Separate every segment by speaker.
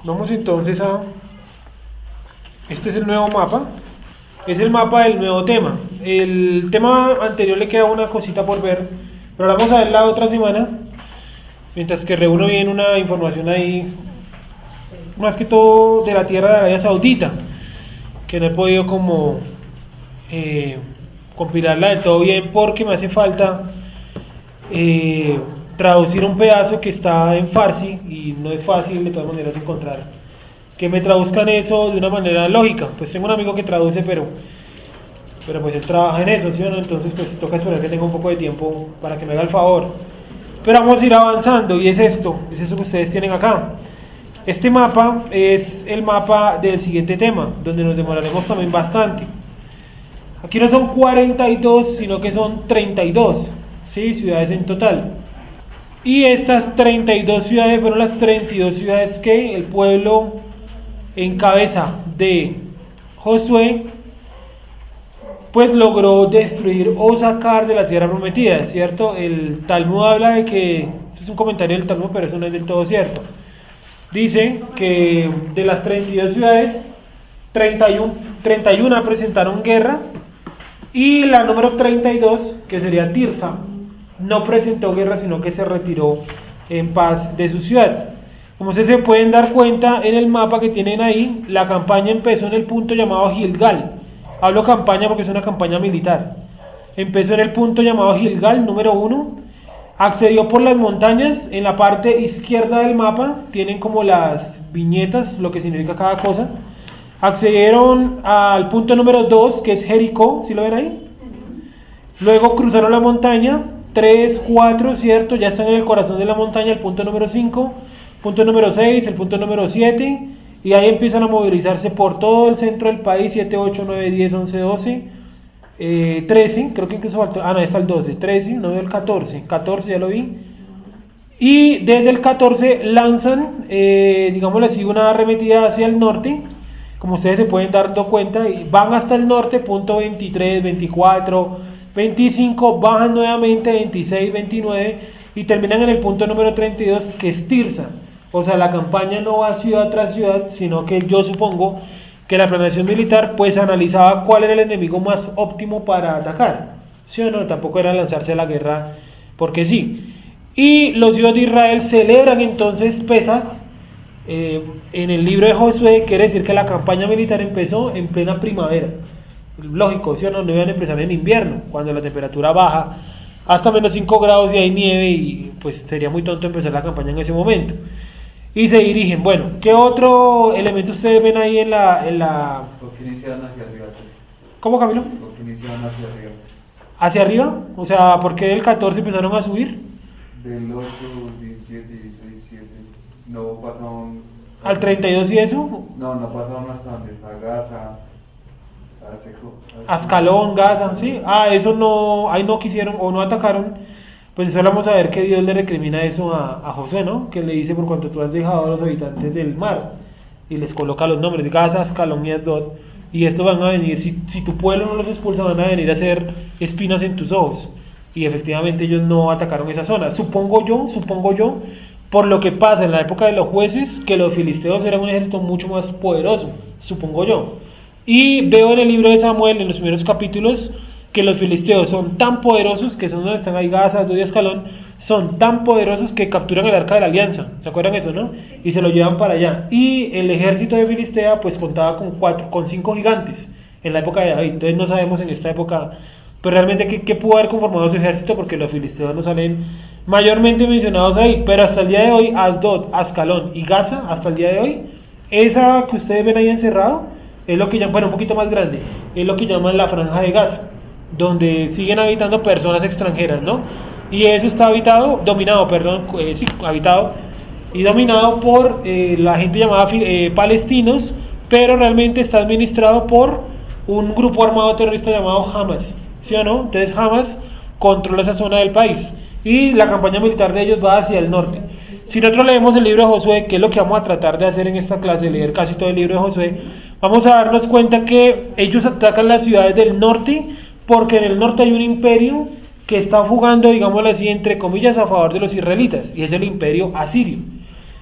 Speaker 1: Vamos entonces a... Este es el nuevo mapa. Es el mapa del nuevo tema. El tema anterior le queda una cosita por ver, pero vamos a ver la otra semana, mientras que reúno bien una información ahí, más que todo de la tierra de Arabia Saudita, que no he podido como compilarla del todo bien porque me hace falta traducir un pedazo que está en farsi y no es fácil de todas maneras encontrar que me traduzcan eso de una manera lógica. Pues tengo un amigo que traduce, pero pues él trabaja en eso, ¿sí o no? Entonces pues toca esperar que tenga un poco de tiempo para que me haga el favor. Pero vamos a ir avanzando y es eso que ustedes tienen acá. Este mapa es el mapa del siguiente tema, donde nos demoraremos también bastante. Aquí no son 42, sino que son 32, ¿sí? Ciudades en total. Y estas 32 ciudades fueron las 32 ciudades que el pueblo en cabeza de Josué pues logró destruir o sacar de la tierra prometida, ¿cierto? El Talmud habla de que, esto es un comentario del Talmud, pero eso no es del todo cierto. Dice que de las 32 ciudades, 31 presentaron guerra y la número 32, que sería Tirsa, no presentó guerra, sino que se retiró en paz de su ciudad. Como ustedes se pueden dar cuenta en el mapa que tienen ahí, la campaña empezó en el punto llamado Gilgal. Hablo campaña porque es una campaña militar. Empezó en el punto llamado Gilgal, número 1. Accedió por las montañas. En la parte izquierda del mapa tienen como las viñetas, lo que significa cada cosa. Accedieron al punto número 2, que es Jericó, ¿sí lo ven ahí? Luego cruzaron la montaña, 3, 4, ¿cierto? Ya están en el corazón de la montaña, el punto número 5. Punto número 6, el punto número 7, y ahí empiezan a movilizarse por todo el centro del país, 7, 8, 9, 10, 11, 12, 13, creo que incluso faltó, no, está el 12, 13, no veo el 14 ya lo vi, y desde el 14 lanzan, digámoslo así, una arremetida hacia el norte, como ustedes se pueden dar cuenta, y van hasta el norte, punto 23, 24, 25, bajan nuevamente, 26, 29, y terminan en el punto número 32, que es Tirsa. O sea, la campaña no va ciudad tras ciudad, sino que yo supongo que la planeación militar pues analizaba cuál era el enemigo más óptimo para atacar, ¿sí o no? Tampoco era lanzarse a la guerra porque sí. Y los hijos de Israel celebran entonces Pesach en el libro de Josué. Quiere decir que la campaña militar empezó en plena primavera. Lógico, ¿sí o no? No iban a empezar en invierno, cuando la temperatura baja hasta menos 5 grados y hay nieve, y pues sería muy tonto empezar la campaña en ese momento. Y se dirigen, bueno, ¿qué otro elemento ustedes ven ahí en la...
Speaker 2: ¿Por qué iniciaron hacia arriba?
Speaker 1: ¿Cómo, Camilo?
Speaker 2: ¿Por qué iniciaron hacia arriba?
Speaker 1: ¿Hacia arriba? O sea, ¿por qué del 14 empezaron a subir?
Speaker 2: Del 8, 17, 16, 17, no pasaron...
Speaker 1: ¿Al 32 y eso?
Speaker 2: No pasaron hasta donde está Gaza,
Speaker 1: Ascalón, Gaza, ¿sí? Eso no, ahí no quisieron o no atacaron. Pues eso vamos a ver que Dios le recrimina eso a Josué, ¿no? Que le dice: por cuanto tú has dejado a los habitantes del mar, y les coloca los nombres de Gaza, Ascalón y Asdod, y estos van a venir, si tu pueblo no los expulsa, van a venir a hacer espinas en tus ojos. Y efectivamente ellos no atacaron esa zona. Supongo yo, por lo que pasa en la época de los jueces, que los filisteos eran un ejército mucho más poderoso, supongo yo. Y veo en el libro de Samuel, en los primeros capítulos, que los filisteos son tan poderosos, que son donde están ahí Gaza, Asdod y Ascalón, son tan poderosos que capturan el arca de la alianza, ¿se acuerdan eso, no? Y se lo llevan para allá. Y el ejército de Filistea pues contaba con 5 gigantes en la época de David. Entonces no sabemos en esta época pues realmente qué pudo haber conformado su ejército, porque los filisteos no salen mayormente mencionados ahí. Pero hasta el día de hoy, Asdod, Ascalón y Gaza, hasta el día de hoy, esa que ustedes ven ahí encerrado, es lo que llaman, bueno, un poquito más grande, es lo que llaman la Franja de Gaza, donde siguen habitando personas extranjeras, ¿no? Y eso está habitado y dominado por la gente llamada palestinos, pero realmente está administrado por un grupo armado terrorista llamado Hamas, ¿sí o no? Entonces Hamas controla esa zona del país y la campaña militar de ellos va hacia el norte. Si nosotros leemos el libro de Josué, que es lo que vamos a tratar de hacer en esta clase, leer casi todo el libro de Josué, vamos a darnos cuenta que ellos atacan las ciudades del norte, porque en el norte hay un imperio que está jugando, digámoslo así, entre comillas, a favor de los israelitas, y es el imperio asirio.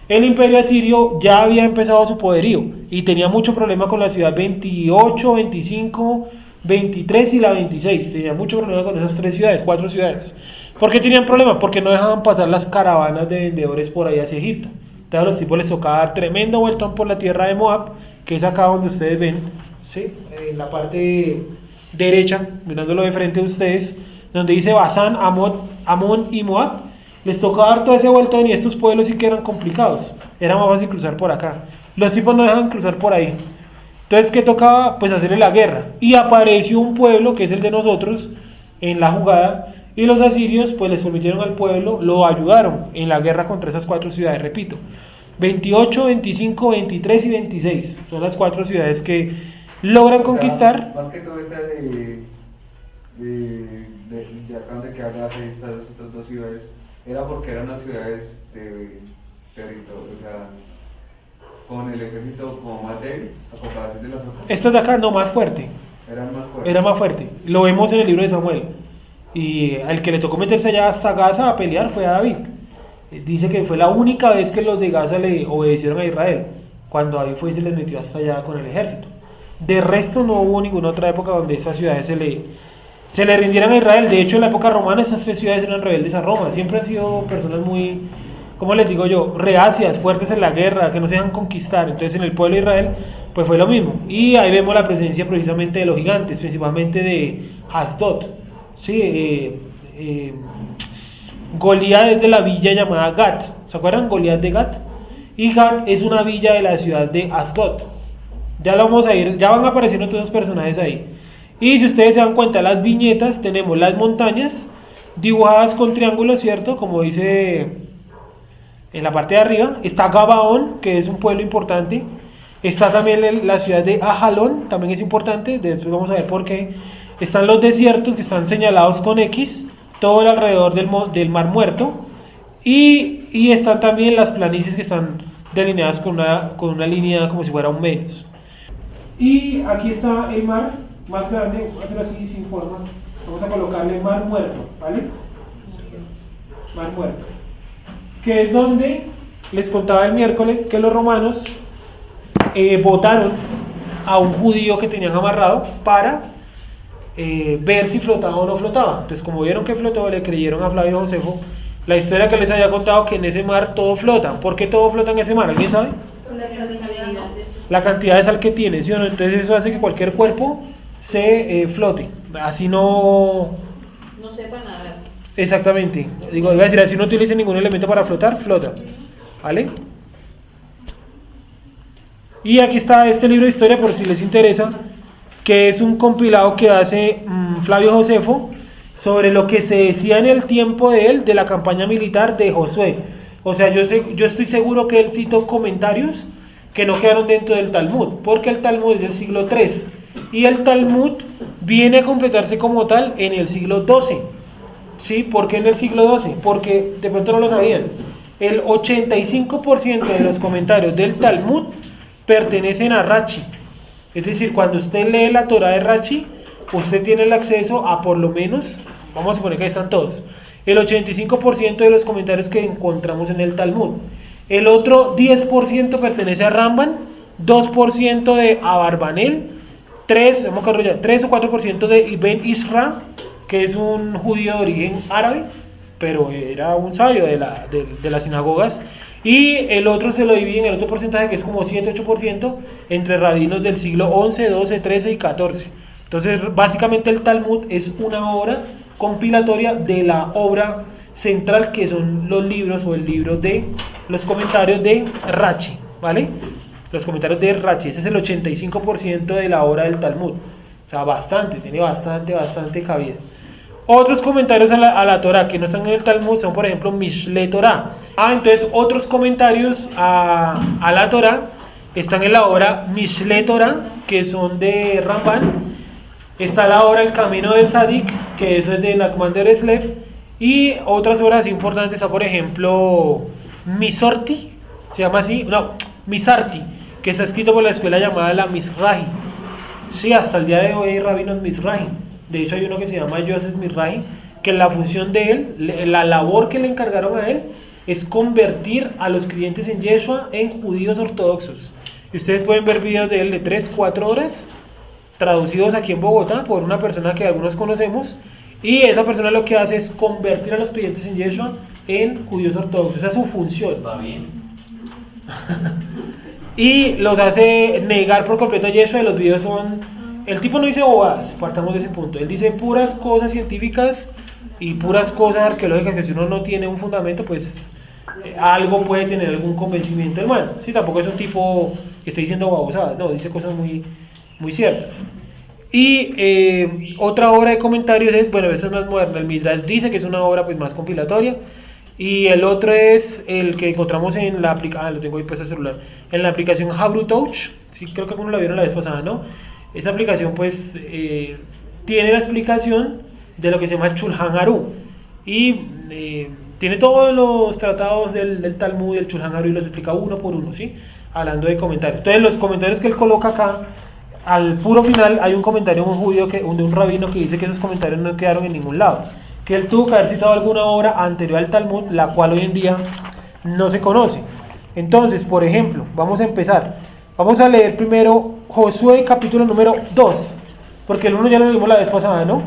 Speaker 1: el imperio asirio ya había empezado su poderío y tenía mucho problema con la ciudad 28, 25, 23 y la 26. Tenía mucho problema con esas 3 ciudades, 4 ciudades. ¿Por qué tenían problemas? Porque no dejaban pasar las caravanas de vendedores por ahí hacia Egipto. Entonces a los tipos les tocaba dar tremendo vueltón por la tierra de Moab, que es acá donde ustedes ven, ¿sí? En la parte derecha, mirándolo de frente a ustedes, donde dice Basán, Amón y Moab. Les tocaba dar todo ese vueltón y estos pueblos sí que eran complicados. Era más fácil cruzar por acá. Los tipos no dejaban cruzar por ahí. Entonces, ¿qué tocaba? Pues hacerle la guerra. Y apareció un pueblo, que es el de nosotros, en la jugada. Y los asirios, pues les permitieron al pueblo, lo ayudaron en la guerra contra esas 4 ciudades. Repito, 28, 25, 23 y 26. Son las 4 ciudades que logran conquistar.
Speaker 2: Más que todo esta de acá donde quedan estas 2 ciudades, era porque eran las ciudades de territorio, o sea, con el ejército como más débil a comparación de las otras.
Speaker 1: Estas de acá no, más fuerte. Era más fuerte. Lo vemos en el libro de Samuel. Y al que le tocó meterse allá hasta Gaza a pelear fue a David. Dice que fue la única vez que los de Gaza le obedecieron a Israel, cuando David fue y se les metió hasta allá con el ejército. De resto no hubo ninguna otra época donde esas ciudades se le rindieran a Israel. De hecho, en la época romana esas 3 ciudades eran rebeldes a Roma. Siempre han sido personas muy, ¿cómo les digo yo?, reacias, fuertes en la guerra, que no se dejan conquistar. Entonces en el pueblo de Israel pues fue lo mismo. Y ahí vemos la presencia precisamente de los gigantes, principalmente de Asdod. Sí, Goliat es de la villa llamada Gat. ¿Se acuerdan? Goliat de Gat. Y Gat es una villa de la ciudad de Asdod. Ya lo vamos a ir, ya van apareciendo todos los personajes ahí. Y si ustedes se dan cuenta, las viñetas, tenemos las montañas dibujadas con triángulos, ¿cierto? Como dice en la parte de arriba. Está Gabaón, que es un pueblo importante. Está también la ciudad de Ajalón, también es importante. Después vamos a ver por qué. Están los desiertos que están señalados con X, todo el alrededor del Mar Muerto. Y están también las planicies que están delineadas con una línea como si fuera un menos. Y aquí está el mar más grande, vamos a hacerlo así sin forma. Vamos a colocarle Mar Muerto, ¿vale? Mar Muerto. Que es donde les contaba el miércoles que los romanos botaron a un judío que tenían amarrado para ver si flotaba o no flotaba. Entonces, como vieron que flotó, le creyeron a Flavio Josefo la historia que les había contado, que en ese mar todo flota. ¿Por qué todo flota en ese mar? ¿Alguien sabe? La cantidad de sal que tiene, ¿sí o no? Entonces eso hace que cualquier cuerpo se flote. Así no
Speaker 3: sepa nadar.
Speaker 1: Exactamente. Digo, iba a decir, así no utilice ningún elemento para flotar, flota. ¿Vale? Y aquí está este libro de historia, por si les interesa, que es un compilado que hace Flavio Josefo sobre lo que se decía en el tiempo de él de la campaña militar de Josué. O sea, yo estoy seguro que él citó comentarios que no quedaron dentro del Talmud, porque el Talmud es del siglo III y el Talmud viene a completarse como tal en el siglo XII. ¿Sí? ¿Por qué en el siglo XII? Porque de pronto no lo sabían. El 85% de los comentarios del Talmud pertenecen a Rashi. Es decir, cuando usted lee la Torá de Rashi, usted tiene el acceso a por lo menos, vamos a suponer que ahí están todos, el 85% de los comentarios que encontramos en el Talmud. El otro 10% pertenece a Ramban, 2% de Abarbanel, 3 o 4% de Ibn Isra, que es un judío de origen árabe, pero era un sabio de las sinagogas, y el otro se lo dividen, el otro porcentaje, que es como 7-8%, entre rabinos del siglo XI, XII, XIII y XIV. Entonces, básicamente el Talmud es una obra compilatoria de la obra central, que son los libros o el libro de los comentarios de Rashi, ¿vale? Los comentarios de Rashi, ese es el 85% de la obra del Talmud. O sea, tiene bastante cabida. Otros comentarios a la Torah que no están en el Talmud son, por ejemplo, Mishle Torah. Entonces, otros comentarios a la Torah están en la obra Mishle Torah, que son de Ramban. Está la obra El Camino del Sadik, que eso es de Nachman de Breslev. Y otras obras importantes está, por ejemplo, Misarti, que está escrito por la escuela llamada la Mizrahi. Sí, hasta el día de hoy hay rabinos Mizrahi. De hecho, hay uno que se llama Joseph Mizrahi, que la función de él, la labor que le encargaron a él, es convertir a los creyentes en Yeshua en judíos ortodoxos. Y ustedes pueden ver videos de él de 3-4 horas, traducidos aquí en Bogotá por una persona que algunos conocemos, y esa persona lo que hace es convertir a los creyentes en Yeshua en judíos ortodoxos. Esa es su función.
Speaker 4: Va bien.
Speaker 1: Y los hace negar por completo a Yeshua, y los videos son... El tipo no dice bobadas, partamos de ese punto. Él dice puras cosas científicas y puras cosas arqueológicas que si uno no tiene un fundamento, pues algo puede tener algún convencimiento hermano. Sí, tampoco es un tipo que esté diciendo babosadas, no, dice cosas muy, muy ciertas. Y otra obra de comentarios es, bueno, esa es más moderna, el Midrash dice que es una obra pues más compilatoria. Y el otro es el que encontramos en la aplicación, lo tengo ahí puesto el celular, en la aplicación Hebrew Touch. Sí, creo que algunos la vieron la vez pasada, ¿no? Esa aplicación pues tiene la explicación de lo que se llama Shulchan Aruch, y tiene todos los tratados del Talmud y el Shulchan Aruch, y los explica uno por uno, ¿sí? Hablando de comentarios. Entonces los comentarios que él coloca acá, al puro final hay un comentario de un judío, de un rabino, que dice que esos comentarios no quedaron en ningún lado, que él tuvo que haber citado alguna obra anterior al Talmud, la cual hoy en día no se conoce. Entonces, por ejemplo, vamos a empezar. Vamos a leer primero Josué capítulo número 2, porque el 1 ya lo leímos la vez pasada, ¿no?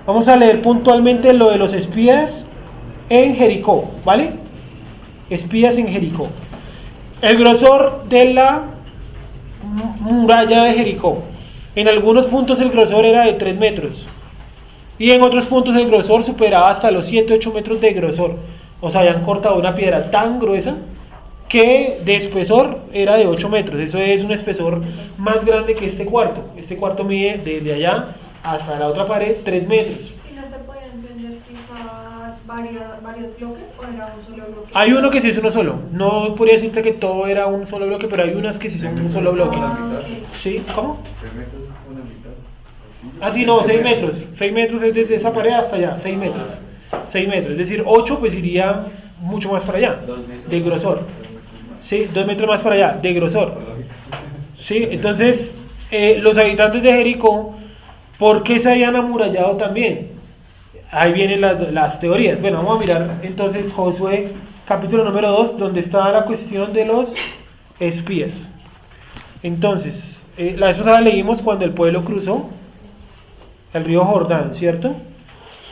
Speaker 1: Vamos a leer puntualmente lo de los espías en Jericó, ¿vale? Espías en Jericó. El grosor de la muralla de Jericó. En algunos puntos el grosor era de 3 metros. Y en otros puntos el grosor superaba hasta los 7-8 metros de grosor. O sea, habían cortado una piedra tan gruesa que de espesor era de 8 metros. Eso es un espesor más grande que este cuarto. Este cuarto mide desde allá hasta la otra pared 3 metros.
Speaker 5: ¿Y no se podía entender quizá varios bloques o era un solo bloque?
Speaker 1: Hay uno que sí es uno solo. No podría decirte que todo era un solo bloque, pero hay unas que sí son un solo bloque. ¿Sí? ¿Cómo?
Speaker 2: 3 metros, una mitad.
Speaker 1: Ah, sí, no, 6 metros. 6 metros es desde esa pared hasta allá. 6 metros. 6 metros. Es decir, 8 pues iría mucho más para allá. De grosor. Sí, 2 metros más para allá. De grosor. Sí, entonces, los habitantes de Jericó, ¿por qué se habían amurallado también? Ahí vienen las teorías. Bueno, vamos a mirar entonces Josué capítulo número 2, donde está la cuestión de los espías. Entonces, la vez pasada leímos cuando el pueblo cruzó el río Jordán, ¿cierto?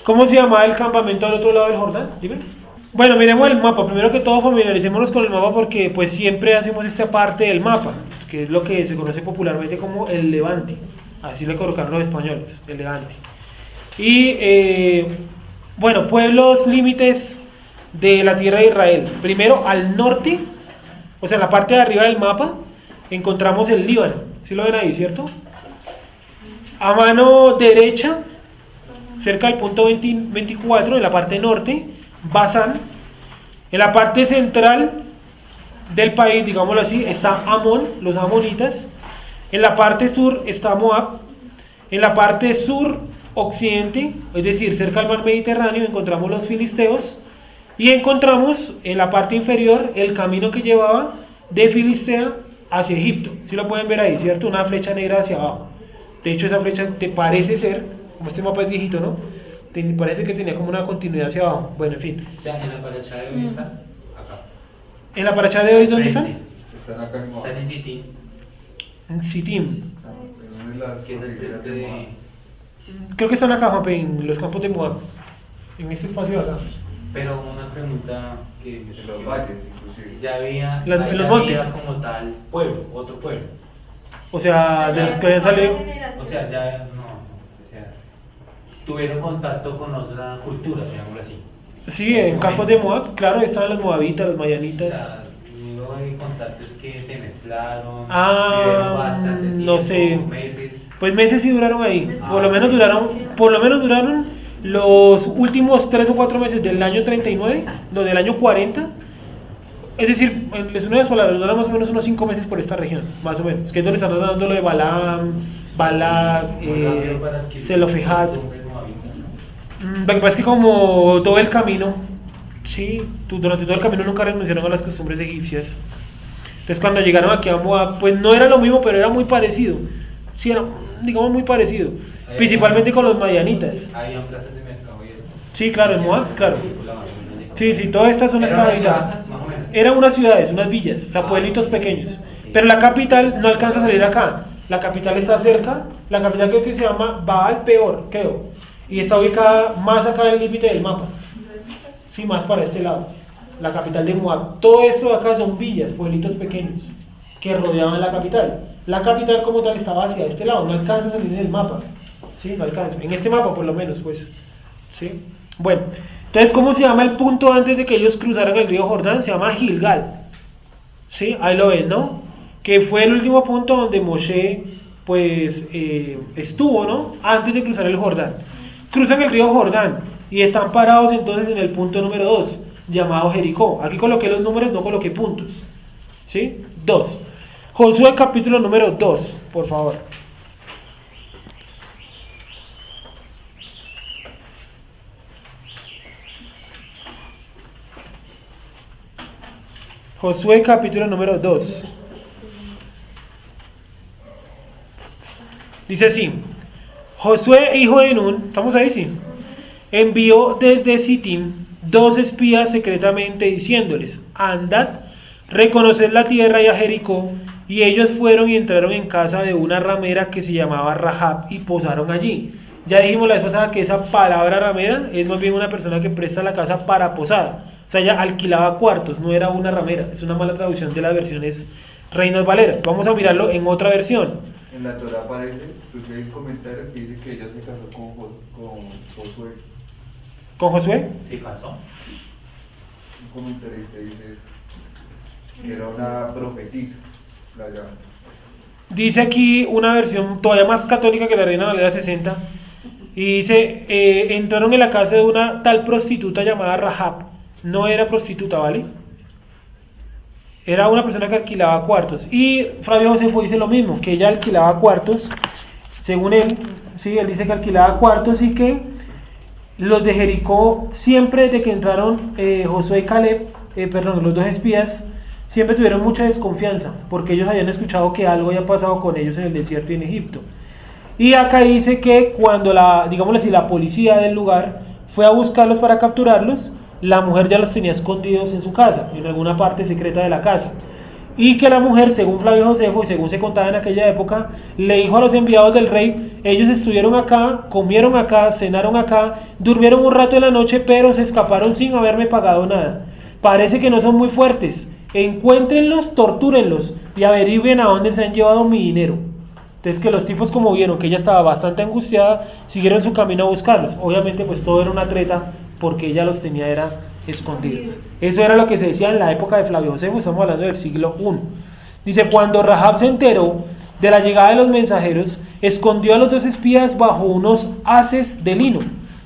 Speaker 1: ¿Cómo se llamaba el campamento al otro lado del Jordán? Dime. Bueno, miremos el mapa. Primero que todo, familiaricémonos con el mapa, porque pues siempre hacemos esta parte del mapa, que es lo que se conoce popularmente como el Levante. Así le colocaron los españoles, el Levante. Y bueno, pueblos límites de la tierra de Israel. Primero, al norte, o sea, en la parte de arriba del mapa, encontramos el Líbano. ¿Sí lo ven ahí, cierto? A mano derecha, cerca del punto 24, en la parte norte, Basán. En la parte central del país, digámoslo así, está Amón, los amonitas. En la parte sur está Moab. En la parte sur occidente, es decir, cerca del mar Mediterráneo, encontramos los filisteos. Y encontramos en la parte inferior el camino que llevaba de Filistea hacia Egipto. Si lo pueden ver ahí, ¿cierto? Una flecha negra hacia abajo. De hecho, esa flecha te parece ser, como este mapa es viejito, ¿no? Te parece que tenía como una continuidad hacia abajo. Bueno, en fin.
Speaker 4: O sea, en la paracha de hoy está acá.
Speaker 1: ¿En la paracha de hoy dónde están?
Speaker 2: Están acá en Moab.
Speaker 4: Están en Sitín,
Speaker 1: En Sittim.
Speaker 2: Pero no es la
Speaker 4: que es el frente de...
Speaker 1: Creo que están acá, Juanpe, en los campos de Moab. En este espacio de acá.
Speaker 4: Pero una pregunta que
Speaker 2: En los valles, inclusive.
Speaker 4: ya había,
Speaker 1: En
Speaker 4: ahí
Speaker 1: los
Speaker 4: había
Speaker 1: montes.
Speaker 4: como tal pueblo, otro pueblo.
Speaker 1: O sea, de los que habían salido.
Speaker 4: O sea, ya o sea, tuvieron contacto con otra cultura, digámoslo así.
Speaker 1: Sí, en campos de Moab, claro, estaban los moabitas, los
Speaker 4: O
Speaker 1: mayanitas.
Speaker 4: sea, no hay contactos que se mezclaron, vivieron bastante tiempo,
Speaker 1: No sé.
Speaker 4: meses.
Speaker 1: Pues meses sí duraron ahí. Por lo menos duraron los últimos 3 o 4 meses del año 39, no, del año 40. Es decir, les una sola, duraron más o menos unos 5 meses por esta región, más o menos. Que es donde están dando lo de Balaam, Balak, Zelofehad. Lo que pasa es que como todo el camino, sí, durante todo el camino nunca renunciaron a las costumbres egipcias. Entonces cuando llegaron aquí a Moab, pues no era lo mismo, pero era muy parecido. Sí, era, digamos, muy parecido. Principalmente con los mayanitas.
Speaker 4: Habían plazas de mercado y eso.
Speaker 1: Sí, claro, en Moab, claro. Sí, toda esta zona
Speaker 4: Era
Speaker 1: estaba
Speaker 4: una ciudad,
Speaker 1: habitada.
Speaker 4: más o menos.
Speaker 1: Eran unas ciudades, unas villas, o sea, pueblitos pequeños. Pero la capital no alcanza a salir acá. La capital está cerca. La capital creo que se llama Baal Peor, creo. Y está ubicada más acá del límite del mapa. Sí, más para este lado. La capital de Moab. Todo esto de acá son villas, pueblitos pequeños que rodeaban la capital. La capital como tal estaba hacia este lado, no alcanza a salir en el mapa. Sí, no alcanza. En este mapa por lo menos, pues. Sí. Bueno, entonces, ¿cómo se llama el punto antes de que ellos cruzaran el río Jordán? Se llama Gilgal. Sí, ahí lo ven, ¿no? Que fue el último punto donde Moshe, pues, estuvo, ¿no? Antes de cruzar el Jordán. Cruzan el río Jordán y están parados entonces en el punto número 2, llamado Jericó. Aquí coloqué los números, no coloqué puntos. ¿Sí? 2. Josué capítulo número 2, por favor. Josué capítulo número 2. Dice así: Josué, hijo de Nun, ¿estamos ahí? Sí. Envió desde Sittim 2 espías secretamente diciéndoles: andad, reconoced la tierra y a Jericó. Y ellos fueron y entraron en casa de una ramera que se llamaba Rahab y posaron allí. Ya dijimos la vez pasada que esa palabra ramera es más bien una persona que presta la casa para posada. O sea, ella alquilaba cuartos, no era una ramera. Es una mala traducción de las versiones Reinas Valeras. Vamos a mirarlo en otra versión.
Speaker 2: En la Torah aparece, pues hay comentarios que dice que ella se casó con Josué.
Speaker 1: ¿Con Josué?
Speaker 4: Sí, pasó.
Speaker 2: Un comentarista dice que era una profetisa, la llama.
Speaker 1: Dice aquí una versión todavía más católica que la Reina Valera 60. Y dice, entraron en la casa de una tal prostituta llamada Rahab. No era prostituta, ¿vale? Era una persona que alquilaba cuartos. Y Flavio Josefo dice lo mismo, que ella alquilaba cuartos. Según él, sí, él dice que alquilaba cuartos y que los de Jericó, siempre desde que entraron Josué y Caleb, los 2 espías, siempre tuvieron mucha desconfianza, porque ellos habían escuchado que algo había pasado con ellos en el desierto y en Egipto. Y acá dice que cuando la policía del lugar fue a buscarlos para capturarlos, la mujer ya los tenía escondidos en su casa, en alguna parte secreta de la casa. Y que la mujer, según Flavio Josefo y según se contaba en aquella época, le dijo a los enviados del rey: ellos estuvieron acá, comieron acá, cenaron acá, durmieron un rato en la noche, pero se escaparon sin haberme pagado nada. Parece que no son muy fuertes. Encuéntrenlos, tortúrenlos y averigüen a dónde se han llevado mi dinero. Entonces, que los tipos, como vieron que ella estaba bastante angustiada, siguieron su camino a buscarlos. Obviamente pues todo era una treta, porque ella los tenía escondidos. Eso era lo que se decía en la época de Flavio Josefo. Estamos hablando del siglo I. Dice: cuando Rahab se enteró de la llegada de los mensajeros, escondió a los 2 espías bajo unos haces de lino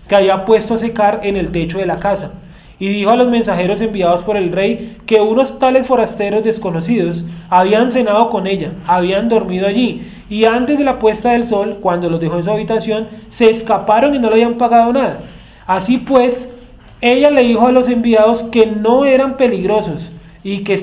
Speaker 1: que había puesto a secar en el techo de la casa. Y dijo a los mensajeros enviados por el rey que unos tales forasteros desconocidos habían cenado con ella, habían dormido allí, y antes de la puesta del sol, cuando los dejó en su habitación, se escaparon y no le habían pagado nada. Así pues, ella le dijo a los enviados que no eran peligrosos y que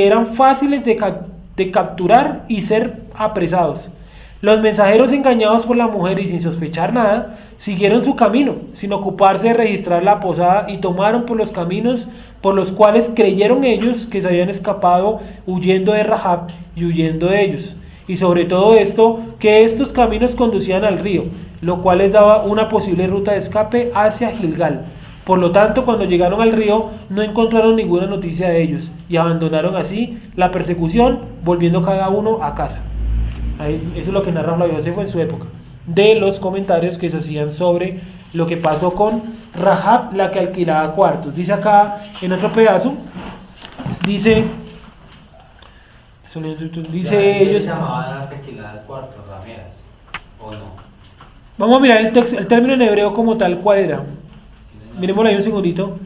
Speaker 1: eran fáciles de capturar y ser apresados. Los mensajeros, engañados por la mujer y sin sospechar nada, siguieron su camino, sin ocuparse de registrar la posada, y tomaron por los caminos por los cuales creyeron ellos que se habían escapado, huyendo de Rahab y huyendo de ellos. Y sobre todo esto, que estos caminos conducían al río, lo cual les daba una posible ruta de escape hacia Gilgal. Por lo tanto, cuando llegaron al río, no encontraron ninguna noticia de ellos, y abandonaron así la persecución, volviendo cada uno a casa. Eso es lo que narra Flavio Josefo en su época, de los comentarios que se hacían sobre lo que pasó con Rahab, la que alquilaba cuartos. Dice acá en otro pedazo, dice ellos.
Speaker 4: llamaban a alquilar cuartos, rameras, ¿o no?
Speaker 1: Vamos a mirar el término en hebreo como tal, ¿cuál era? Miremoslo ahí un segundito.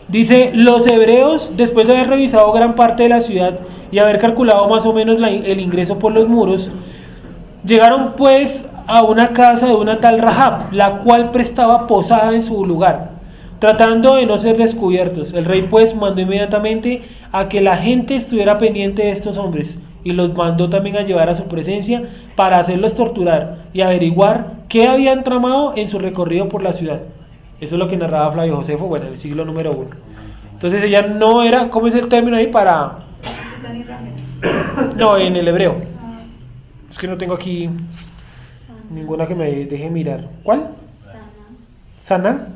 Speaker 1: Dice: los hebreos, después de haber revisado gran parte de la ciudad y haber calculado más o menos el ingreso por los muros, llegaron pues a una casa de una tal Rahab, la cual prestaba posada en su lugar, tratando de no ser descubiertos. El rey pues mandó inmediatamente a que la gente estuviera pendiente de estos hombres, y los mandó también a llevar a su presencia para hacerlos torturar y averiguar qué habían tramado en su recorrido por la ciudad. Eso es lo que narraba Flavio Josefo, bueno, en el siglo número 1. Entonces ella no era, ¿cómo es el término ahí para...? No, en el hebreo. Es que no tengo aquí ninguna que me deje mirar. ¿Cuál? ¿Sana?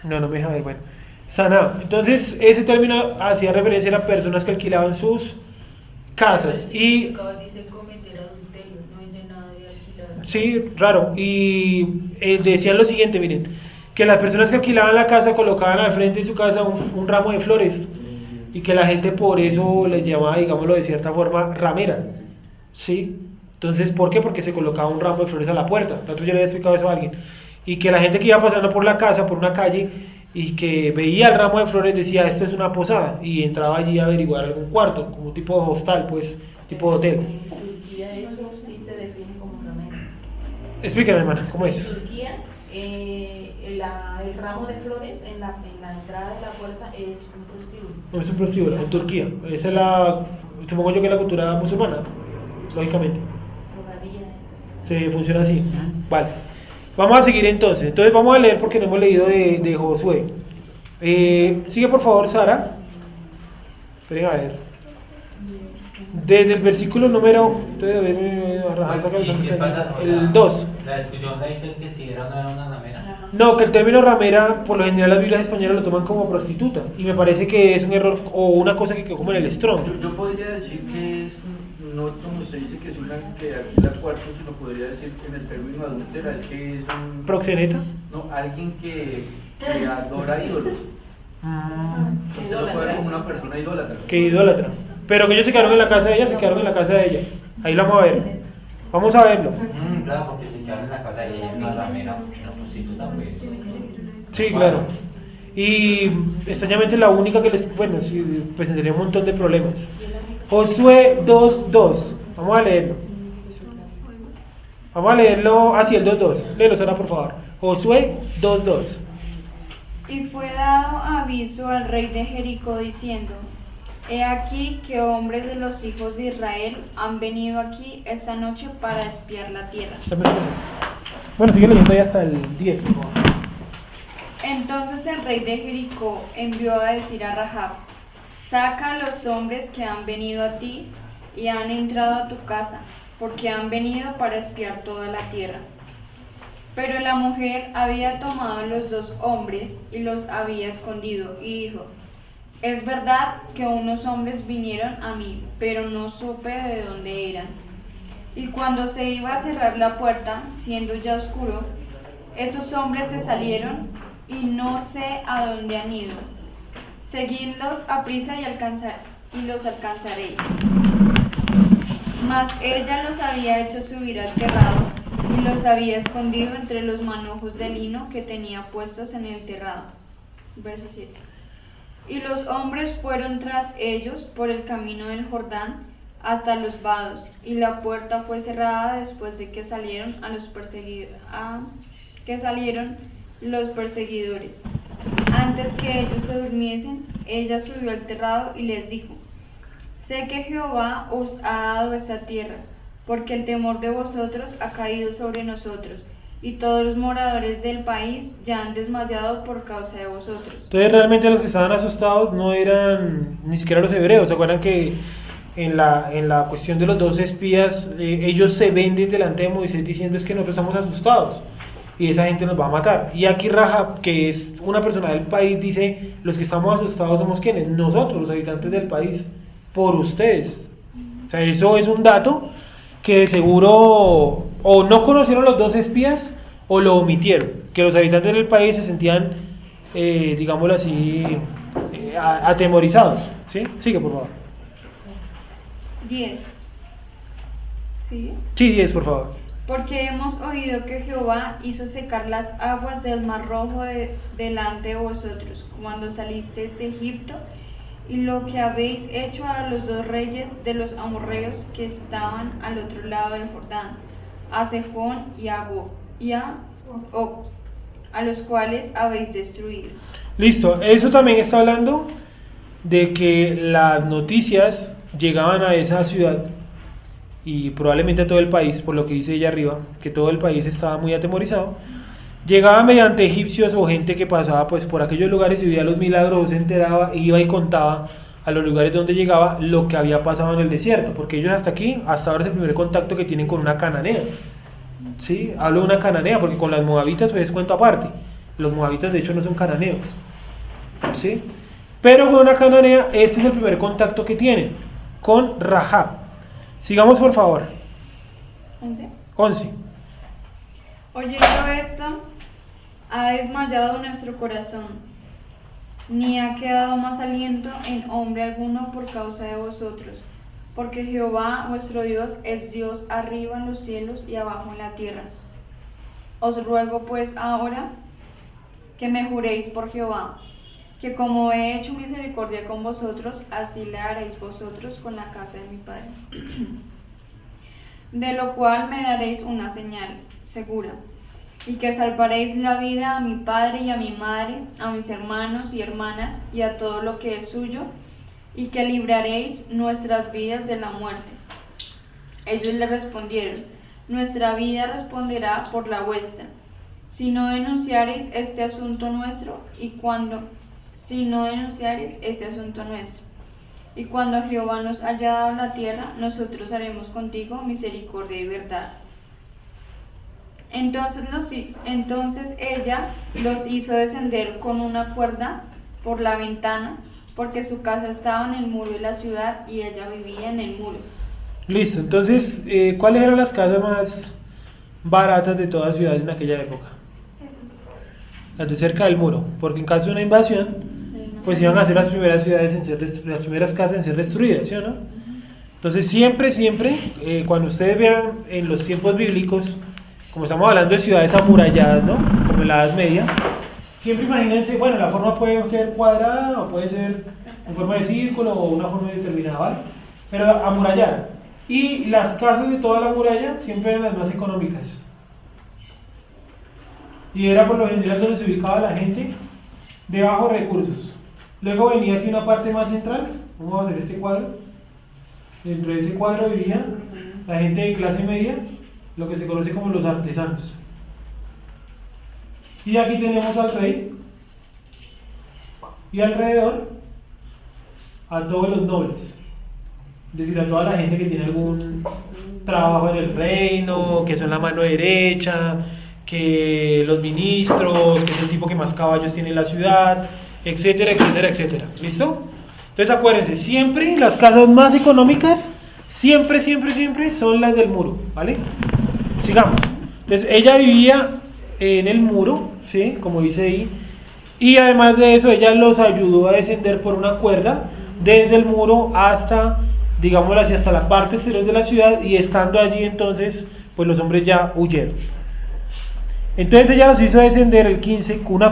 Speaker 1: No me deja ver, bueno. Sana. Entonces, ese término hacía referencia a las personas que alquilaban sus casas. Y
Speaker 3: Dice cometer adulterio, no dice nada de alquilar.
Speaker 1: sí, raro. Y decían lo siguiente, miren, que las personas que alquilaban la casa colocaban al frente de su casa un ramo de flores y que la gente por eso les llamaba, digámoslo de cierta forma, ramera. ¿Sí? Entonces, ¿por qué? Porque se colocaba un ramo de flores a la puerta. Tanto yo le había explicado eso a alguien. Y que la gente que iba pasando por la casa, por una calle, y que veía el ramo de flores decía, esto es una posada, y entraba allí a averiguar algún cuarto, como tipo hostal, pues, tipo hotel.
Speaker 3: En Turquía eso sí se define como ramera.
Speaker 1: Explíqueme, hermana, ¿cómo
Speaker 3: En
Speaker 1: es?
Speaker 3: Turquía, el ramo de flores en la entrada de la puerta es un prostíbulo.
Speaker 1: No es un prostíbulo, en Turquía. Esa es supongo yo que es la cultura musulmana, lógicamente.
Speaker 3: Todavía.
Speaker 1: Se funciona así. Vale. Vamos a seguir entonces. Entonces vamos a leer porque no hemos leído de Josué. Sigue por favor, Sara. Esperen a ver. Desde el versículo número...
Speaker 4: ¿Qué pasa?
Speaker 1: El 2.
Speaker 4: La discusión le dice que si era o no era una ramera.
Speaker 1: No, que el término ramera, por lo general las Biblias españolas lo toman como prostituta. Y me parece que es un error o una cosa que quedó como en el strong.
Speaker 6: Yo podría decir que es, no como usted dice que es una que alquila cuartos, sino podría decir que en el término adúltera es que es un...
Speaker 1: ¿Proxeneta?
Speaker 6: No, alguien que adora ídolos. Usted lo puede ver como una persona idólatra.
Speaker 1: Que idólatra. Pero que ellos se quedaron en la casa de ella, se quedaron en la casa de ella. Ahí lo vamos a ver. Vamos a verlo.
Speaker 4: Claro, porque se quedaron en la casa y ella es una ramera, una prostituta, pues.
Speaker 1: Sí, claro. Y extrañamente la única que les... Bueno, sí, pues tendría un montón de problemas. Josué 2:2. Vamos a leerlo. Vamos a leerlo así, el 2:2. Léelo, Sara, por favor. Josué 2:2.
Speaker 7: Y fue dado aviso al rey de Jericó diciendo: He aquí que hombres de los hijos de Israel han venido aquí esta noche para espiar la tierra.
Speaker 1: Bueno, sigue leyendo ahí hasta el 10, por favor.
Speaker 7: Entonces el rey de Jericó envió a decir a Rahab: Saca a los hombres que han venido a ti y han entrado a tu casa, porque han venido para espiar toda la tierra. Pero la mujer había tomado a los 2 hombres y los había escondido, y dijo: Es verdad que unos hombres vinieron a mí, pero no supe de dónde eran. Y cuando se iba a cerrar la puerta, siendo ya oscuro, esos hombres se salieron y no sé a dónde han ido. Seguidlos aprisa y los alcanzaréis. Mas ella los había hecho subir al terrado y los había escondido entre los manojos de lino que tenía puestos en el terrado. Verso 7. Y los hombres fueron tras ellos por el camino del Jordán hasta los vados, y la puerta fue cerrada después de que salieron los perseguidores. Antes que ellos se durmiesen, ella subió al terrado y les dijo: Sé que Jehová os ha dado esta tierra, porque el temor de vosotros ha caído sobre nosotros, y todos los moradores del país ya han desmayado por causa de vosotros.
Speaker 1: Entonces realmente los que estaban asustados no eran ni siquiera los hebreos. ¿Se acuerdan que en la cuestión de los 12 espías, ellos se venden delante de Moisés diciendo es que nosotros estamos asustados y esa gente nos va a matar? Y aquí Rahab, que es una persona del país, dice: los que estamos asustados somos quienes, nosotros, los habitantes del país, por ustedes. O sea, eso es un dato que de seguro o no conocieron los 12 espías o lo omitieron, que los habitantes del país se sentían, digámoslo así, atemorizados. ¿Sí? Sigue, por favor.
Speaker 7: 10. ¿Sí?
Speaker 1: Sí, 10, por favor.
Speaker 7: Porque hemos oído que Jehová hizo secar las aguas del mar rojo delante de vosotros, cuando salisteis de Egipto, y lo que habéis hecho a los 2 reyes de los amorreos que estaban al otro lado del Jordán, a Sejón y a Og, a los cuales habéis destruido.
Speaker 1: Listo, eso también está hablando de que las noticias llegaban a esa ciudad y probablemente a todo el país, por lo que dice ella arriba, que todo el país estaba muy atemorizado. Llegaba mediante egipcios o gente que pasaba pues por aquellos lugares y veía los milagros, se enteraba, iba y contaba a los lugares donde llegaba lo que había pasado en el desierto, porque ellos hasta ahora es el primer contacto que tienen con una cananea. ¿Sí? Hablo de una cananea porque con las moabitas pues es cuento aparte. Los moabitas de hecho no son cananeos. ¿Sí? Pero con una cananea este es el primer contacto que tienen con Rahab. Sigamos por favor. 11.
Speaker 7: Oyendo esto, ha desmayado nuestro corazón, ni ha quedado más aliento en hombre alguno por causa de vosotros, porque Jehová vuestro Dios es Dios arriba en los cielos y abajo en la tierra. Os ruego pues ahora que me juréis por Jehová, que como he hecho misericordia con vosotros, así le haréis vosotros con la casa de mi padre. De lo cual me daréis una señal segura, y que salvaréis la vida a mi padre y a mi madre, a mis hermanos y hermanas, y a todo lo que es suyo, y que libraréis nuestras vidas de la muerte. Ellos le respondieron: nuestra vida responderá por la vuestra, si no denunciareis este asunto nuestro, y cuando Jehová nos haya dado la tierra, nosotros haremos contigo misericordia y verdad. Entonces ella los hizo descender con una cuerda por la ventana, porque su casa estaba en el muro de la ciudad y ella vivía en el muro.
Speaker 1: Listo, entonces, ¿cuáles eran las casas más baratas de toda ciudad en aquella época? Las de cerca del muro, porque en caso de una invasión, pues iban a ser las primeras ciudades las primeras casas en ser destruidas, ¿sí o no? Entonces siempre, cuando ustedes vean en los tiempos bíblicos, como estamos hablando de ciudades amuralladas, ¿no? Como en la Edad Media, siempre imagínense, bueno, la forma puede ser cuadrada o puede ser en forma de círculo o una forma determinada, ¿vale? Pero amurallada. Y las casas de toda la muralla siempre eran las más económicas. Y era por lo general donde se ubicaba la gente de bajos recursos. Luego venía aquí una parte más central, vamos a hacer este cuadro. Dentro de ese cuadro vivía la gente de clase media, lo que se conoce como los artesanos. Y aquí tenemos al rey y alrededor a todos los nobles, es decir, a toda la gente que tiene algún trabajo en el reino, que son la mano derecha, que los ministros, que es el tipo que más caballos tiene en la ciudad, etcétera, etcétera, etcétera. ¿Listo? Entonces acuérdense, siempre las casas más económicas, siempre son las del muro, ¿vale? Sigamos. Entonces ella vivía en el muro, ¿sí? Como dice ahí, y además de eso ella los ayudó a descender por una cuerda desde el muro hasta, digámoslo así, hasta la parte exterior de la ciudad, y estando allí entonces, pues los hombres ya huyeron. Entonces ella los hizo descender el 15 con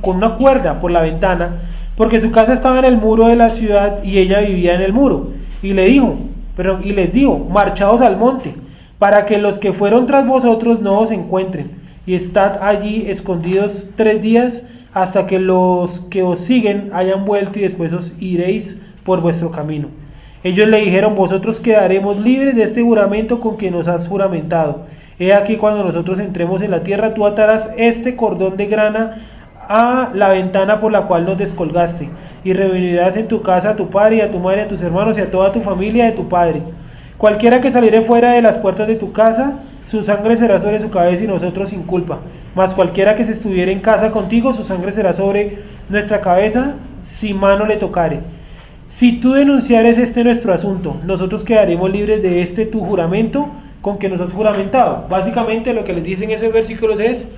Speaker 1: una cuerda por la ventana, porque su casa estaba en el muro de la ciudad y ella vivía en el muro, y les dijo, marchaos al monte, para que los que fueron tras vosotros no os encuentren, y estad allí escondidos 3 días, hasta que los que os siguen hayan vuelto, y después os iréis por vuestro camino. Ellos le dijeron: vosotros quedaremos libres de este juramento con que nos has juramentado. He aquí, cuando nosotros entremos en la tierra, tú atarás este cordón de grana a la ventana por la cual nos descolgaste, y reunirás en tu casa a tu padre y a tu madre, a tus hermanos y a toda tu familia de tu padre. Cualquiera que saliere fuera de las puertas de tu casa, su sangre será sobre su cabeza y nosotros sin culpa. Mas cualquiera que se estuviere en casa contigo, su sangre será sobre nuestra cabeza, si mano le tocare. Si tú denunciares este nuestro asunto, nosotros quedaremos libres de este tu juramento con que nos has juramentado. Básicamente lo que les dicen esos versículos es: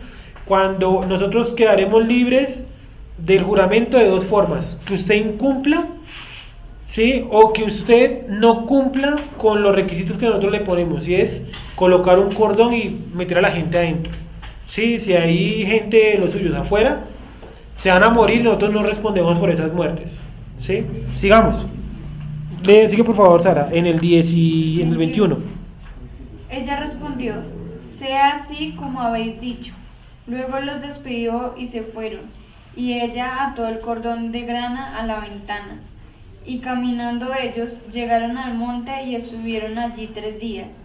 Speaker 1: cuando nosotros quedaremos libres del juramento de 2 formas: que usted incumpla, ¿sí? O que usted no cumpla con los requisitos que nosotros le ponemos, y es colocar un cordón y meter a la gente adentro, ¿sí? Si hay gente de los suyos afuera, se van a morir, nosotros no respondemos por esas muertes, ¿sí? Sigamos. Sigue por favor, Sara, en el 10 y en el 21.
Speaker 7: Ella respondió: sea así como habéis dicho. Luego los despidió y se fueron. y ella ató el cordón de grana a la ventana. Y caminando ellos llegaron al monte y estuvieron allí 3 días,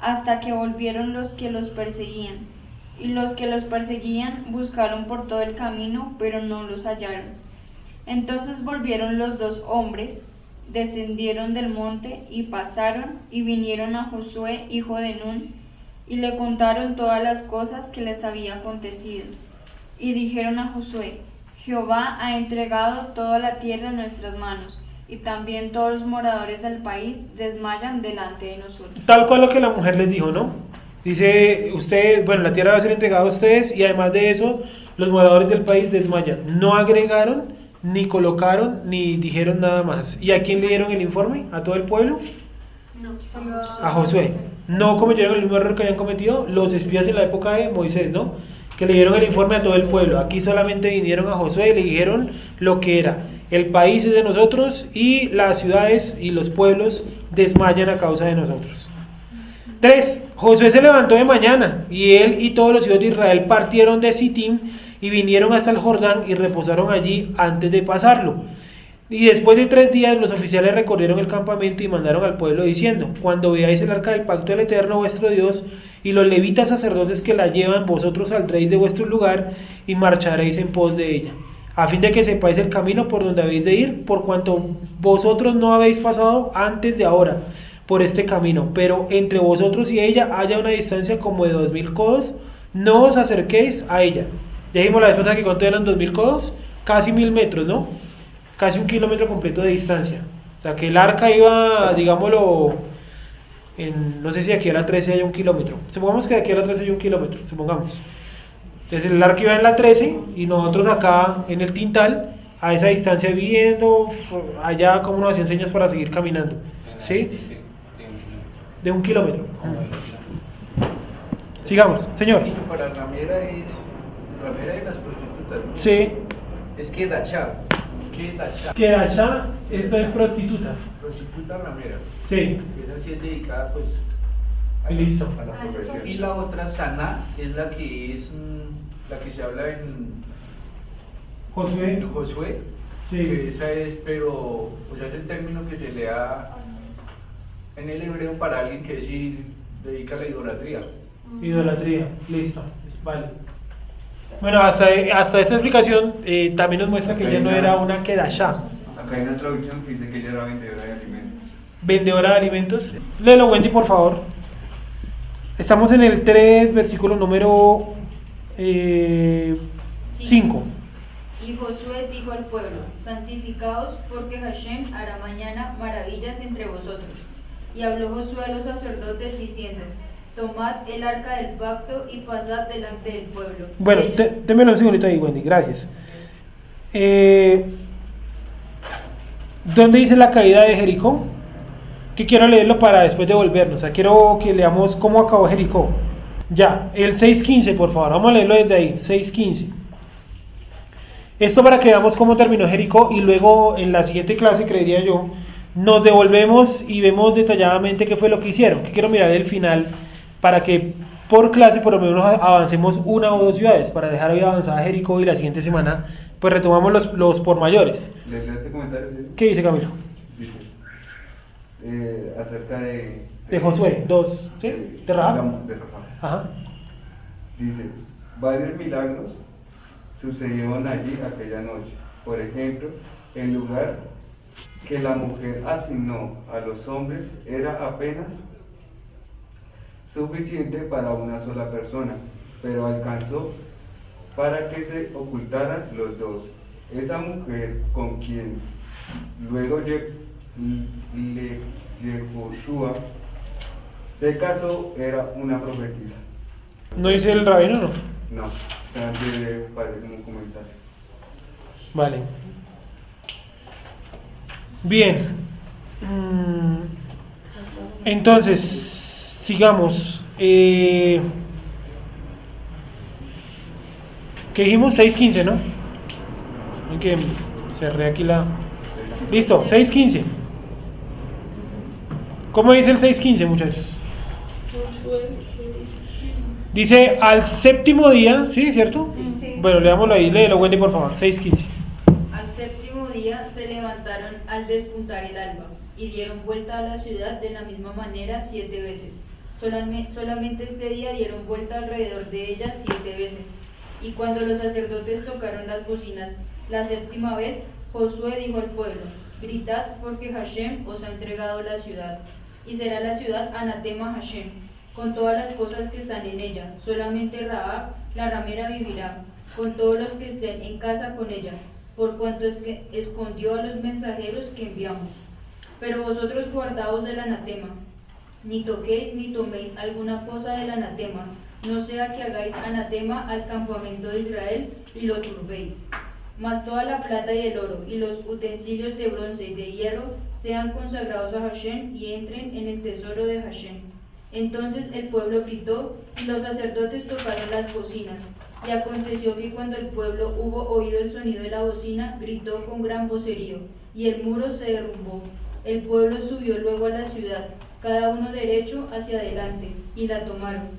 Speaker 7: hasta que volvieron los que los perseguían. Y los que los perseguían buscaron por todo el camino, pero no los hallaron. Entonces volvieron los 2 hombres, descendieron del monte y pasaron y vinieron a Josué, hijo de Nun, y le contaron todas las cosas que les había acontecido. Y dijeron a Josué: Jehová ha entregado toda la tierra en nuestras manos, y también todos los moradores del país desmayan delante de nosotros.
Speaker 1: Tal cual lo que la mujer les dijo, ¿no? Dice, ustedes, bueno, la tierra va a ser entregada a ustedes, y además de eso, los moradores del país desmayan. No agregaron, ni colocaron, ni dijeron nada más. ¿Y a quién le dieron el informe? ¿A todo el pueblo?
Speaker 5: No, solo
Speaker 1: A Josué. No cometieron el mismo error que habían cometido los espías en la época de Moisés, ¿no? Que le dieron el informe a todo el pueblo. Aquí solamente vinieron a Josué y le dijeron lo que era: el país es de nosotros y las ciudades y los pueblos desmayan a causa de nosotros. 3. Josué se levantó de mañana, y él y todos los hijos de Israel partieron de Sittim y vinieron hasta el Jordán y reposaron allí antes de pasarlo. Y después de 3 días los oficiales recorrieron el campamento y mandaron al pueblo diciendo: cuando veáis el arca del pacto del Eterno vuestro Dios y los levitas sacerdotes que la llevan, vosotros saldréis de vuestro lugar y marcharéis en pos de ella, a fin de que sepáis el camino por donde habéis de ir, por cuanto vosotros no habéis pasado antes de ahora por este camino, pero entre vosotros y ella haya una distancia como de 2000 codos, no os acerquéis a ella. Ya dijimos la vez pasada que cuánto eran 2000 codos, casi 1000 metros, ¿no? Casi 1 kilómetro completo de distancia. O sea que el arca iba, digámoslo, no sé si de aquí a la 13 hay 1 kilómetro. Supongamos que de aquí a la 13 hay 1 kilómetro, supongamos. Entonces el arca iba en la 13 y nosotros acá en el Tintal, a esa distancia viendo, allá como nos hacían señas para seguir caminando. ¿Sí? De 1 kilómetro. Sigamos, señor.
Speaker 6: Y para ramera es de las prostitutas, ¿no?
Speaker 1: Sí.
Speaker 6: Es que Dachá.
Speaker 1: Que allá, esta es prostituta.
Speaker 6: Prostituta ramera.
Speaker 1: Sí.
Speaker 6: Esa sí es dedicada pues
Speaker 1: Listo.
Speaker 6: a la profesión. Y la otra Sana es la que es la que se habla en
Speaker 1: Josué.
Speaker 6: Josué.
Speaker 1: Sí.
Speaker 6: Que esa es, pero o sea, es el término que se le da en el hebreo para alguien que sí dedica a la idolatría.
Speaker 1: Idolatría. Listo. Vale. Bueno, hasta esta explicación también nos muestra que ella no era una kedashá.
Speaker 2: Acá hay una traducción que dice que ella era vendedora de alimentos.
Speaker 1: Vendedora de alimentos. Léelo, Wendy, por favor. Estamos en el 3, versículo número 5.
Speaker 7: Y Josué dijo al pueblo: santificaos, porque Hashem hará mañana maravillas entre vosotros. Y habló Josué a los sacerdotes diciendo: tomad el arca del pacto y pasad delante del pueblo.
Speaker 1: Bueno, démelo un segundito ahí, Wendy, gracias. ¿Dónde dice la caída de Jericó? Que quiero leerlo para después devolvernos. O sea, quiero que leamos cómo acabó Jericó. Ya, el 6.15, por favor, vamos a leerlo desde ahí, 6.15. Esto para que veamos cómo terminó Jericó, y luego en la siguiente clase, creería yo, nos devolvemos y vemos detalladamente qué fue lo que hicieron. Que quiero mirar el final para que por clase por lo menos avancemos 1 o 2 ciudades, para dejar hoy avanzada Jericó y la siguiente semana pues retomamos los por mayores.
Speaker 2: ¿Les leo este comentario? ¿Sí?
Speaker 1: ¿Qué dice Camilo?
Speaker 2: Dice, acerca de
Speaker 1: Josué 2, ¿sí? ¿De Rahab?
Speaker 2: De Rahab.
Speaker 1: Ajá.
Speaker 2: Dice, varios milagros sucedieron allí aquella noche. Por ejemplo, el lugar que la mujer asignó a los hombres era apenas suficiente para una sola persona, pero alcanzó para que se ocultaran los 2. Esa mujer con quien luego Josué se casó era una profetisa.
Speaker 1: ¿No dice el rabino, no?
Speaker 2: No, también parece como un comentario.
Speaker 1: Vale. Bien. Entonces, sigamos. ¿Qué dijimos? 6.15, ¿no? Hay que cerré aquí la... Listo, 6.15. ¿Cómo dice el 6.15, muchachos? Dice, al séptimo día, ¿sí? ¿Cierto?
Speaker 5: Sí.
Speaker 1: Bueno, leámoslo ahí, léelo, Wendy, por favor, 6:15.
Speaker 7: Al séptimo día se levantaron al despuntar el alba y dieron vuelta a la ciudad de la misma manera 7 veces. Solamente este día dieron vuelta alrededor de ella 7 veces. Y cuando los sacerdotes tocaron las bocinas la séptima vez, Josué dijo al pueblo: gritad, porque Hashem os ha entregado la ciudad, y será la ciudad anatema Hashem, con todas las cosas que están en ella. Solamente Rahab, la ramera, vivirá, con todos los que estén en casa con ella, por cuanto es que escondió a los mensajeros que enviamos. Pero vosotros guardaos del anatema, ni toquéis ni toméis alguna cosa del anatema, no sea que hagáis anatema al campamento de Israel y lo turbéis. Mas toda la plata y el oro y los utensilios de bronce y de hierro sean consagrados a Hashem y entren en el tesoro de Hashem. Entonces el pueblo gritó y los sacerdotes tocaron las bocinas. Y aconteció que cuando el pueblo hubo oído el sonido de la bocina, gritó con gran vocerío, y el muro se derrumbó. El pueblo subió luego a la ciudad, cada uno derecho hacia adelante, y la tomaron.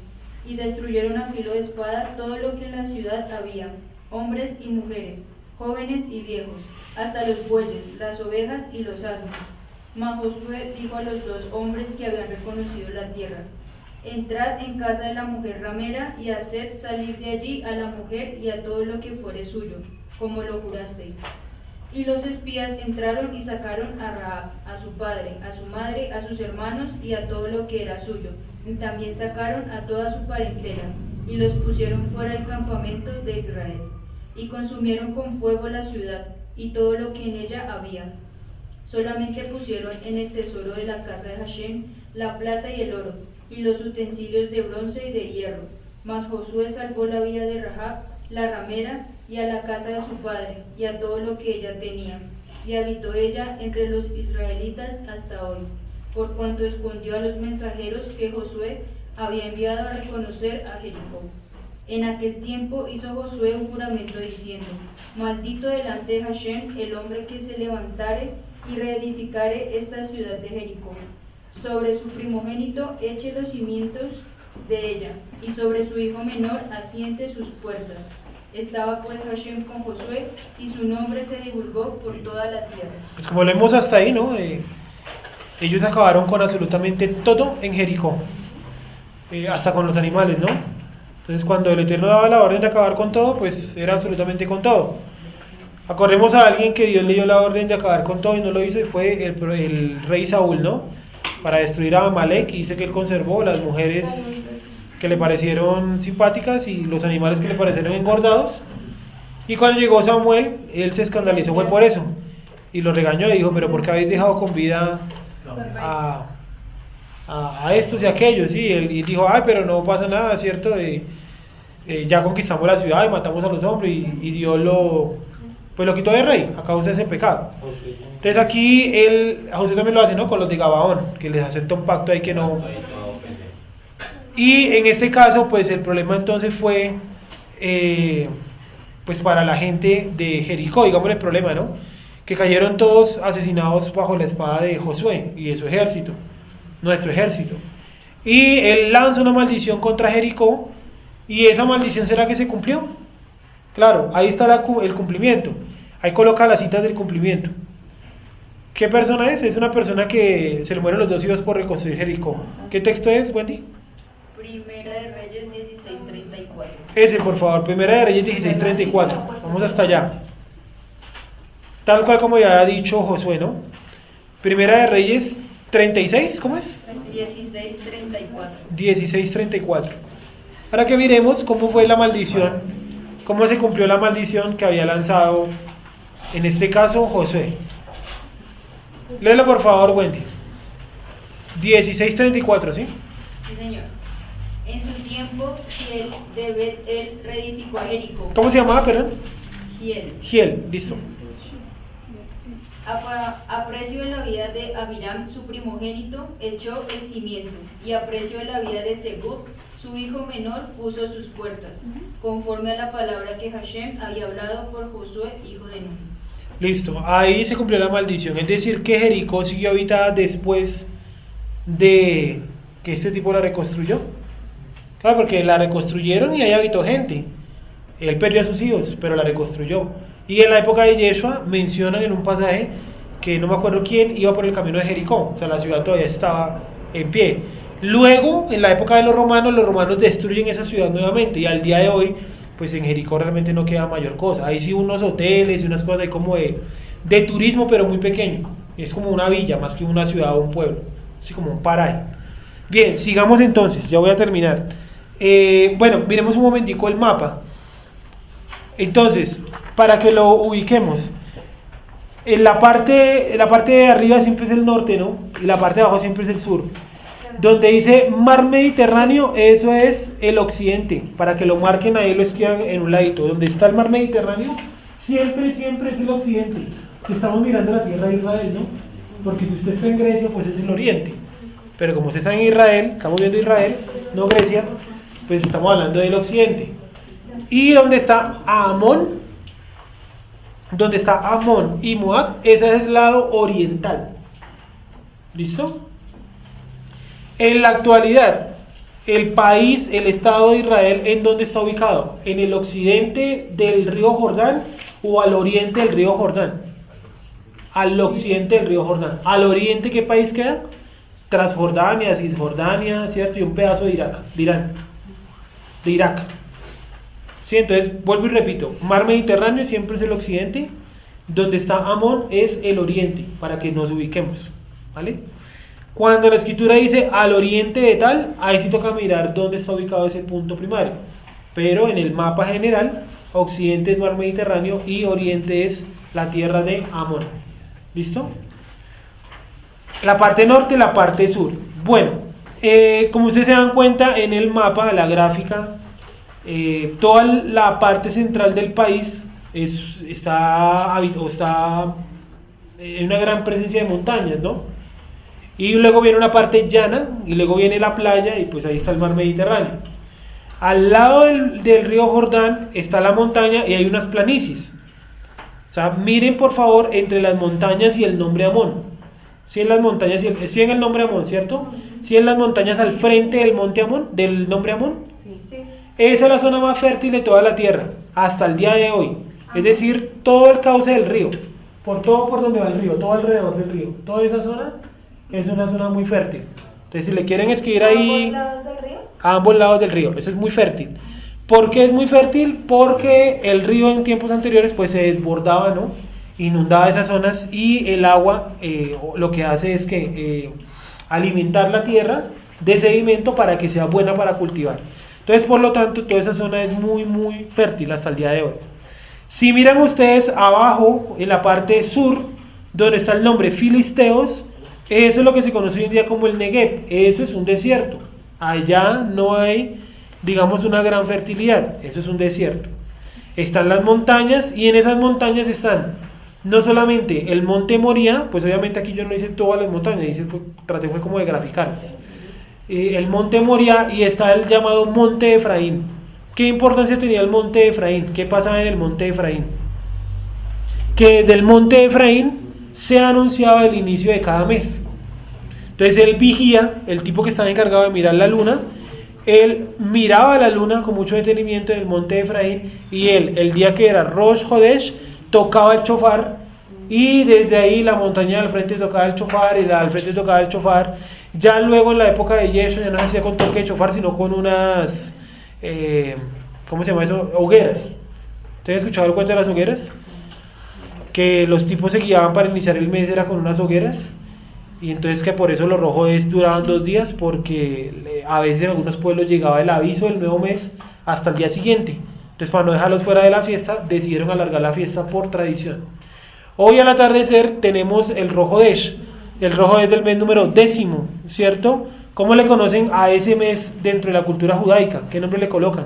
Speaker 7: Y destruyeron a filo de espada todo lo que en la ciudad había, hombres y mujeres, jóvenes y viejos, hasta los bueyes, las ovejas y los asnos. Mas Josué dijo a los 2 hombres que habían reconocido la tierra: entrad en casa de la mujer ramera y haced salir de allí a la mujer y a todo lo que fuere suyo, como lo jurasteis. Y los espías entraron y sacaron a Rahab, a su padre, a su madre, a sus hermanos y a todo lo que era suyo. Y también sacaron a toda su parentela y los pusieron fuera del campamento de Israel. Y consumieron con fuego la ciudad y todo lo que en ella había. Solamente pusieron en el tesoro de la casa de Hashem la plata y el oro, y los utensilios de bronce y de hierro. Mas Josué salvó la vida de Rahab, la ramera, y a la casa de su padre, y a todo lo que ella tenía. Y habitó ella entre los israelitas hasta hoy, por cuanto escondió a los mensajeros que Josué había enviado a reconocer a Jericó. En aquel tiempo hizo Josué un juramento diciendo: maldito delante de Hashem el hombre que se levantare y reedificare esta ciudad de Jericó. Sobre su primogénito eche los cimientos de ella, y sobre su hijo menor asiente sus puertas. Estaba pues Hashem con Josué, y su nombre se divulgó por toda la tierra.
Speaker 1: Pues como leemos hasta ahí, ¿no? Ellos acabaron con absolutamente todo en Jericó, hasta con los animales, ¿no? Entonces cuando el Eterno daba la orden de acabar con todo, pues era absolutamente con todo. Acordemos a alguien que Dios le dio la orden de acabar con todo y no lo hizo, y fue el rey Saúl, ¿no? Para destruir a Amalek, y dice que él conservó las mujeres que le parecieron simpáticas y los animales que le parecieron engordados. Y cuando llegó Samuel, él se escandalizó, fue por eso, y lo regañó y dijo: pero ¿por qué habéis dejado con vida a estos y aquellos? Y dijo: ay, pero no pasa nada, ¿cierto? Ya conquistamos la ciudad y matamos a los hombres, y Dios lo quitó de rey a causa de ese pecado. Entonces aquí José también lo hace, ¿no? Con los de Gabaón, que les acepta un pacto ahí que no. Y en este caso, pues el problema entonces fue, pues para la gente de Jericó, digamos el problema, ¿no? Que cayeron todos asesinados bajo la espada de Josué y de su ejército, nuestro ejército. Y él lanza una maldición contra Jericó, y esa maldición, ¿será que se cumplió? Claro, ahí está el cumplimiento. Ahí coloca las citas del cumplimiento. ¿Qué persona es? Es una persona que se le mueren los 2 hijos por reconstruir Jericó. ¿Qué texto es, Wendy?
Speaker 7: Primera de Reyes 16:34.
Speaker 1: Ese, por favor, Primera de Reyes 16:34. Vamos hasta allá. Tal cual como ya ha dicho Josué, ¿no? Primera de Reyes 36, ¿cómo es?
Speaker 7: 16:34.
Speaker 1: 16:34. Ahora que miremos cómo fue la maldición, cómo se cumplió la maldición que había lanzado, en este caso, Josué. Léelo por favor, Wendy. 16:34, ¿sí?
Speaker 7: Sí, señor. En su tiempo, Giel de Bet-El reedificó a Jericó.
Speaker 1: ¿Cómo se llamaba, perdón?
Speaker 7: Giel.
Speaker 1: Listo.
Speaker 7: A precio de la vida de Abiram, su primogénito, echó el cimiento, y a precio de la vida de Segub, su hijo menor, puso sus puertas, conforme a la palabra que Hashem había hablado por Josué, hijo de Nun.
Speaker 1: Listo, ahí se cumplió la maldición, es decir, que Jericó siguió habitada después de que este tipo la reconstruyó. Claro, porque la reconstruyeron y ahí habitó gente. Él perdió a sus hijos, pero la reconstruyó. Y en la época de Yeshua mencionan en un pasaje que no me acuerdo quién iba por el camino de Jericó, o sea, la ciudad todavía estaba en pie. Luego, en la época de los romanos destruyen esa ciudad nuevamente y al día de hoy, pues en Jericó realmente no queda mayor cosa. Hay sí unos hoteles y unas cosas ahí como de turismo, pero muy pequeño. Es como una villa más que una ciudad o un pueblo, así como un paraje. Bien, sigamos entonces, ya voy a terminar. Bueno, miremos un momentico el mapa. Entonces, para que lo ubiquemos, en la parte de arriba siempre es el norte, ¿no? Y la parte de abajo siempre es el sur. Donde dice mar Mediterráneo, eso es el occidente, para que lo marquen ahí, lo escriban en un ladito. Donde está el mar Mediterráneo, siempre es el occidente. Si estamos mirando la tierra de Israel, ¿no? Porque si usted está en Grecia, pues es el oriente. Pero como usted está en Israel, estamos viendo Israel, no Grecia, pues estamos hablando del occidente. Y donde está Amón, y Moab, ese es el lado oriental. ¿Listo? En la actualidad, el país, el Estado de Israel, ¿en dónde está ubicado? ¿En el occidente del río Jordán o al oriente del río Jordán? Al occidente del río Jordán. ¿Al oriente qué país queda? Transjordania, Cisjordania, ¿cierto? Y un pedazo de Irak. ¿Sí? Entonces, vuelvo y repito, mar Mediterráneo siempre es el occidente, donde está Amón es el oriente, para que nos ubiquemos, ¿vale? Cuando la escritura dice al oriente de tal, ahí sí toca mirar dónde está ubicado ese punto primario, pero en el mapa general, occidente es mar Mediterráneo y oriente es la tierra de Amón. ¿Listo? La parte norte, la parte sur. Bueno, como ustedes se dan cuenta en el mapa, la gráfica, toda la parte central del país está en una gran presencia de montañas, ¿no? Y luego viene una parte llana y luego viene la playa y pues ahí está el mar Mediterráneo. Al lado del río Jordán está la montaña y hay unas planicies. O sea, miren por favor entre las montañas y el nombre Amón. Sí en las montañas, sí en el nombre Amón, ¿cierto? Sí en las montañas al frente del monte Amón, del nombre Amón.
Speaker 5: Sí.
Speaker 1: Esa es la zona más fértil de toda la tierra, hasta el día de hoy. Es decir, todo el cauce del río, por donde va el río, todo alrededor del río, toda esa zona es una zona muy fértil. Entonces, si le quieren escribir ahí...
Speaker 5: ¿A ambos lados del río?
Speaker 1: A ambos lados del río, eso es muy fértil. ¿Por qué es muy fértil? Porque el río en tiempos anteriores pues se desbordaba, ¿no? Inundaba esas zonas y el agua lo que hace es que alimentar la tierra de sedimento para que sea buena para cultivar. Entonces, por lo tanto, toda esa zona es muy, muy fértil hasta el día de hoy. Si miran ustedes abajo, en la parte sur, donde está el nombre Filisteos, eso es lo que se conoce hoy en día como el Negev. Eso es un desierto. Allá no hay, digamos, una gran fertilidad. Eso es un desierto. Están las montañas y en esas montañas están no solamente el monte Moría, pues obviamente aquí yo no hice todas las montañas, traté fue como de graficarlas. El monte Moría y está el llamado monte Efraín. ¿Qué importancia tenía el monte Efraín? ¿Qué pasaba en el monte Efraín? Que desde el monte Efraín se anunciaba el inicio de cada mes. Entonces el vigía, el tipo que estaba encargado de mirar la luna, él miraba la luna con mucho detenimiento en el monte Efraín y él, el día que era Rosh Hodesh, tocaba el shofar y desde ahí la montaña al frente tocaba el shofar y la al frente tocaba el shofar. Ya luego en la época de Yeshua ya no se hacía con toque de shofar sino con unas, ¿cómo se llama eso? Hogueras. ¿Ustedes han escuchado el cuento de las hogueras? Que los tipos se guiaban para iniciar el mes era con unas hogueras y entonces que por eso los rojos duraban 2 días porque a veces en algunos pueblos llegaba el aviso del nuevo mes hasta el día siguiente. Entonces, para no dejarlos fuera de la fiesta, decidieron alargar la fiesta por tradición. Hoy al atardecer tenemos el Rojo Desh. El Rojo Desh del mes número 10, ¿cierto? ¿Cómo le conocen a ese mes dentro de la cultura judaica? ¿Qué nombre le colocan?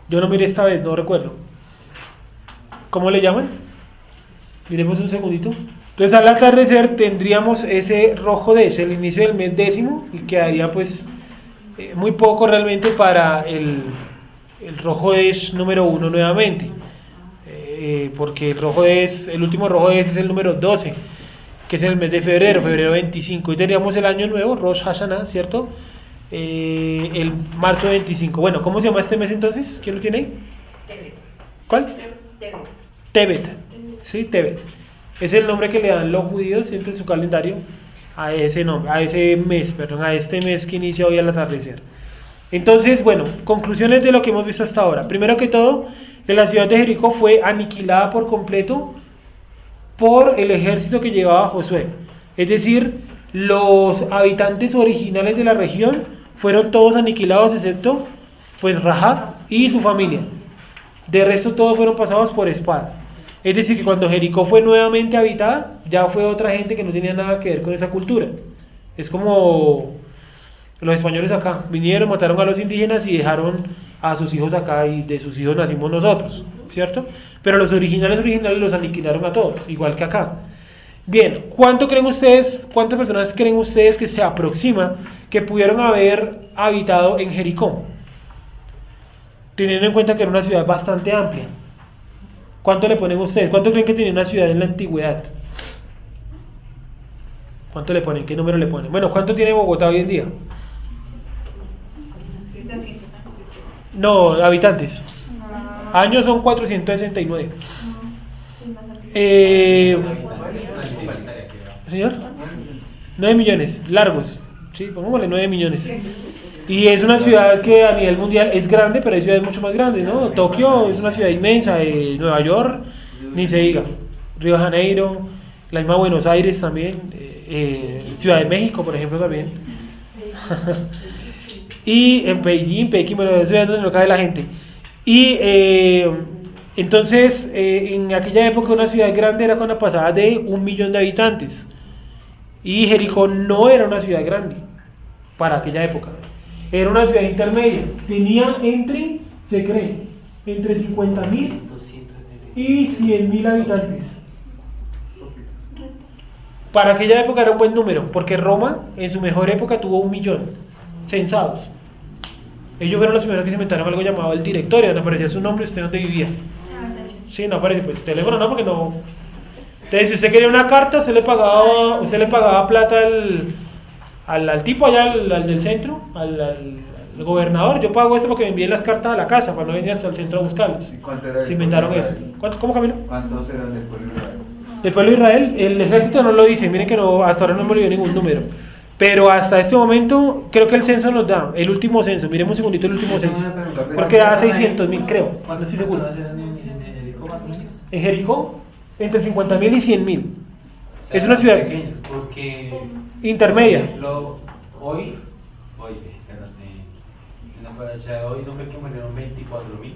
Speaker 1: Yo no miré esta vez, no recuerdo. ¿Cómo le llaman? Miremos un segundito. Entonces, al atardecer tendríamos ese Rojo Desh, el inicio del mes 10, y quedaría pues muy poco realmente para el Rojo Desh número 1 nuevamente, porque el último Rojo Desh es el número 12, que es en el mes de febrero 25, y tendríamos el año nuevo, Rosh Hashanah, ¿cierto? el marzo 25. Bueno, ¿cómo se llama este mes entonces? ¿Quién lo tiene ahí? ¿Cuál? Tebet. Sí, Tebet. Es el nombre que le dan los judíos siempre en su calendario a ese nombre, a ese mes, perdón, a este mes que inicia hoy al atardecer. Entonces, bueno, conclusiones de lo que hemos visto hasta ahora. Primero que todo, la ciudad de Jericó fue aniquilada por completo por el ejército que llevaba Josué. Es decir, los habitantes originales de la región fueron todos aniquilados excepto pues Rahab y su familia. De resto todos fueron pasados por espada. Es decir, que cuando Jericó fue nuevamente habitada, ya fue otra gente que no tenía nada que ver con esa cultura. Es como los españoles acá, vinieron, mataron a los indígenas y dejaron a sus hijos acá y de sus hijos nacimos nosotros, ¿cierto? Pero los originales los aniquilaron a todos, igual que acá. Bien, ¿cuántas personas creen ustedes que se aproxima que pudieron haber habitado en Jericó? Teniendo en cuenta que era una ciudad bastante amplia. ¿Cuánto le ponen ustedes? ¿Cuánto creen que tenía una ciudad en la antigüedad? ¿Cuánto le ponen? ¿Qué número le ponen? Bueno, ¿cuánto tiene Bogotá hoy en día? No, habitantes. Años son 469. Señor, 9 millones, largos. Sí, pongámosle 9 millones. Y es una ciudad que a nivel mundial es grande, pero hay ciudades mucho más grandes, ¿no? Tokio es una ciudad inmensa, Nueva York, ni se diga, Río de Janeiro, la misma Buenos Aires también, Ciudad de México, por ejemplo, también. Y en Pekín, bueno, es ciudades donde no cabe la gente. Y entonces, en aquella época una ciudad grande era cuando pasaba de 1 millón de habitantes. Y Jericó no era una ciudad grande para aquella época. Era una ciudad intermedia. Tenía se cree, entre 50.000 y 100.000 habitantes. Para aquella época era un buen número, porque Roma en su mejor época tuvo 1 millón censados. Ellos fueron los primeros que se inventaron algo llamado el directorio, donde aparecía su nombre, usted dónde vivía. Sí, no aparece, pues teléfono no, porque no. Entonces, si usted quería una carta, usted le pagaba plata al tipo allá, al del centro, al gobernador. Yo pago esto porque me envíen las cartas a la casa, para no venir hasta el centro a buscarlas. Se inventaron eso. ¿Cómo, Camilo?
Speaker 2: ¿Cuántos eran del pueblo de Israel?
Speaker 1: Del pueblo de Israel, el ejército no lo dice, miren que no, hasta ahora no me dio ningún número. Pero hasta este momento, creo que el censo nos da, el último censo, miremos un segundito el último censo, porque da 600.000, creo, no estoy seguro. En Jericó, entre 50.000 y 100.000. Es una ciudad
Speaker 4: pequeña, porque
Speaker 1: intermedia.
Speaker 4: Hoy, en la paracha de hoy no fue que murieron 24.000.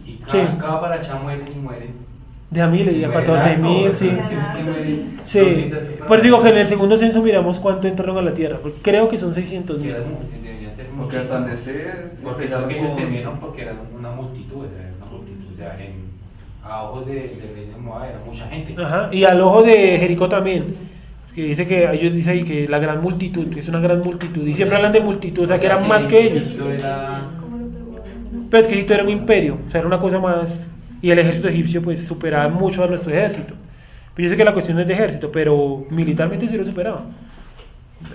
Speaker 4: Y cada paracha mueren.
Speaker 1: De a 1.000 y a 14.000, sí. Sí. Por eso digo que en el segundo censo miramos cuánto entraron a la tierra, porque creo que son 600.000.
Speaker 2: Porque hasta donde sea.
Speaker 4: Porque ellos temieron porque era una multitud, ya a ojos de rey de Moab era mucha gente.
Speaker 1: Ajá, y al ojo de Jericó también, que dice que ellos dicen ahí que la gran multitud, que es una gran multitud, y siempre hablan de multitud, o sea que eran más que ellos. Pero es que Egipto era un imperio, o sea era una cosa más, y el ejército egipcio pues superaba mucho a nuestro ejército. Yo sé que la cuestión no es de ejército, pero militarmente sí lo superaba.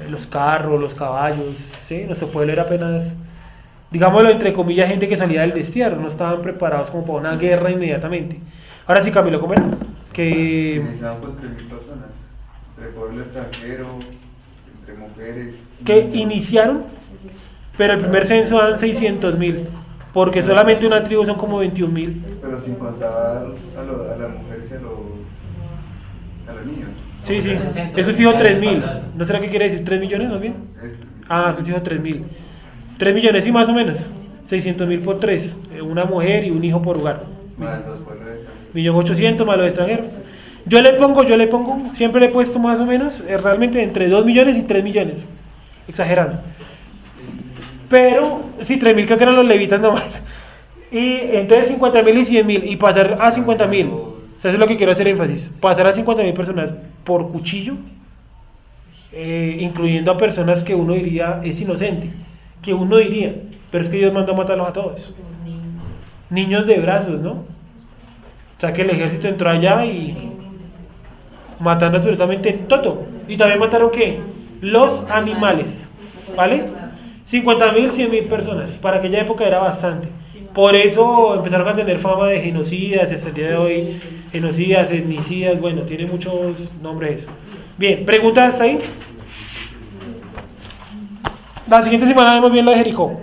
Speaker 1: Los carros, los caballos, ¿sí? Nuestro pueblo era apenas, digámoslo entre comillas, gente que salía del destierro, no estaban preparados como para una guerra inmediatamente. Ahora sí, Camilo, ¿cómo era? Que
Speaker 2: necesitaban pues 3.000 personas, entre pueblo extranjero, entre mujeres.
Speaker 1: Que iniciaron, pero el primer censo dan 600.000, porque solamente una tribu son como 21.000.
Speaker 2: Pero sin contar a las mujeres y a los niños.
Speaker 1: Sí, sí, eso dijo 3.000. ¿No será que quiere decir 3 millones más bien? Ah, eso dijo 3.000. 3 millones y más o menos. 600.000 por 3. Una mujer y un hijo por hogar.
Speaker 2: Más los pueblos extranjeros.
Speaker 1: 1.800.000 más los extranjeros. Yo le pongo, siempre le he puesto más o menos, realmente entre 2 millones y 3 millones. Exagerando. Pero, sí, 3.000 creo que eran los levitas nomás. Y entonces 50.000 y 100.000. Y pasar a 50.000. O sea, eso es lo que quiero hacer énfasis. Pasar a 50.000 personas por cuchillo, incluyendo a personas que uno diría es inocente, que uno diría, pero es que Dios mandó a matarlos a todos. Niños de brazos, ¿no? O sea que el ejército entró allá y matando absolutamente todo. Y también mataron ¿qué? Los animales, ¿vale? 50.000, 100.000 personas. Para aquella época era bastante. Por eso empezaron a tener fama de genocidas, hasta el día de hoy, genocidas, etnicidas, bueno, tiene muchos nombres eso. Bien, ¿preguntas hasta ahí? La siguiente semana vemos bien la de Jericó.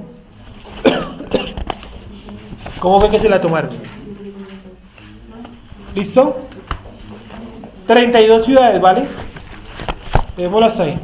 Speaker 1: ¿Cómo fue que se la tomaron? ¿Listo? 32 ciudades, ¿vale? Démoslo hasta ahí.